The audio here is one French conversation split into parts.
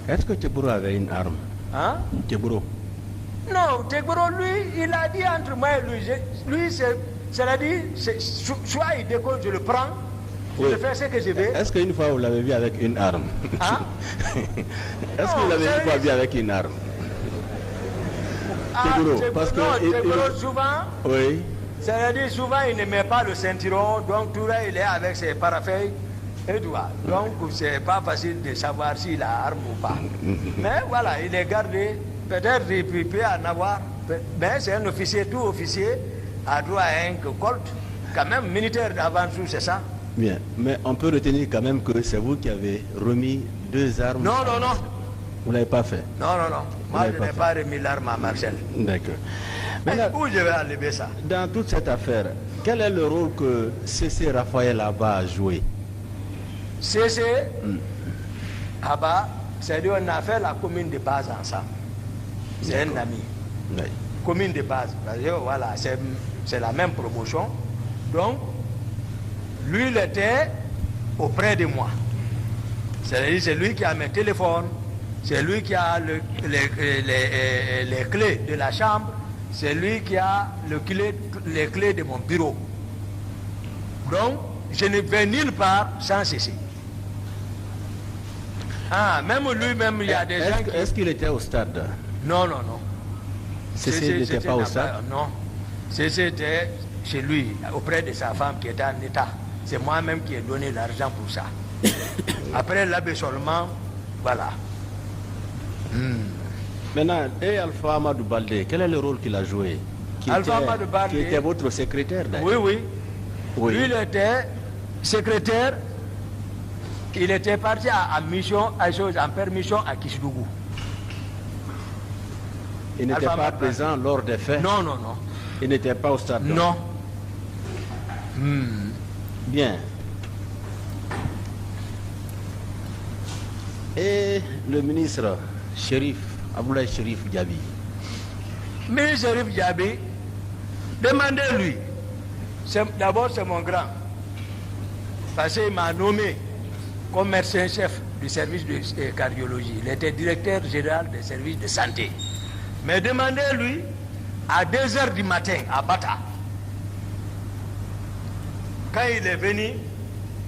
Est-ce que Teboro avait une arme? Hein? Teboro. Non, Tegboro, lui, il a dit entre moi et lui, lui, c'est-à-dire, soit il décolle, je le prends, Oui. je fais ce que je veux. Est-ce qu'une fois vous l'avez vu avec une arme? Hein? Est-ce que vous l'avez une fois vu avec une arme? Ah, Tegboro, Tegboro, parce que non, il- Tegboro, souvent, Oui. c'est-à-dire, souvent, il ne met pas le ceinturon, donc tout là, il est avec ses parafeuilles et tout. Donc, c'est pas facile de savoir s'il a arme ou pas. Mais voilà, il est gardé. Peut-être il peut en avoir. Mais c'est un officier, tout officier a droit à un colt. Quand même, militaire d'avant tout, c'est ça. Bien. Mais on peut retenir quand même que c'est vous qui avez remis 2 armes. Non, non, non. Vous ne l'avez pas fait. Non, non, non. Moi, l'avez je pas n'ai fait. pas remis l'arme à Marcel. D'accord. Mais Maintenant, où je vais enlever ça? dans toute cette affaire, quel est le rôle que C.C. Raphaël Abba a joué? CC, Abba, c'est-à-dire on a fait la commune de base ensemble. C'est un ami. Oui. Commune de base. Parce que voilà, c'est la même promotion. Donc, lui, il était auprès de moi. C'est-à-dire, c'est lui qui a mes téléphones, c'est lui qui a les clés de la chambre, c'est lui qui a les clés de mon bureau. Donc, je ne vais nulle part sans ceci. Ah, même lui-même, il y a des gens qui... Est-ce qu'il était au stade? Non, non, non. C.C. n'était pas au stade? Non. C'était chez lui, auprès de sa femme qui était en état. C'est moi-même qui ai donné l'argent pour ça. Après l'abaissement, voilà. Maintenant, et Alpha Amadou Baldé, quel est le rôle qu'il a joué? Alpha Amadou Baldé- Qui était votre secrétaire d'ailleurs. Oui, oui. Oui. Lui, il était secrétaire. Il était parti en mission, en permission à Kishidougou. Il n'était Alpha pas Amadou présent lors des faits. Non, non, non. Il n'était pas au stade. donc. Non. Bien. Et le ministre Chérif, Aboulaye Chérif Diaby. Mais Chérif Diaby, demandez-lui. D'abord, c'est mon grand. Parce qu'il m'a nommé comme médecin-chef du service de cardiologie. Il était directeur général des services de santé. Mais demandez-lui, à 2 h du matin, à Bata, quand il est venu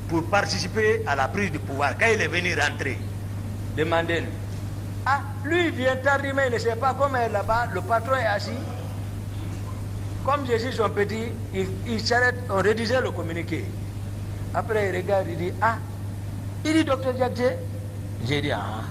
pour participer à la prise du pouvoir, quand il est venu rentrer, demandez-lui. Ah, lui, il vient tardivement, il ne sait pas comment est là-bas, le patron est assis. Comme je suis son petit, il s'arrête, on rédigeait le communiqué. Après, il regarde, il dit, ah, il dit, docteur Diakité. J'ai dit, ah.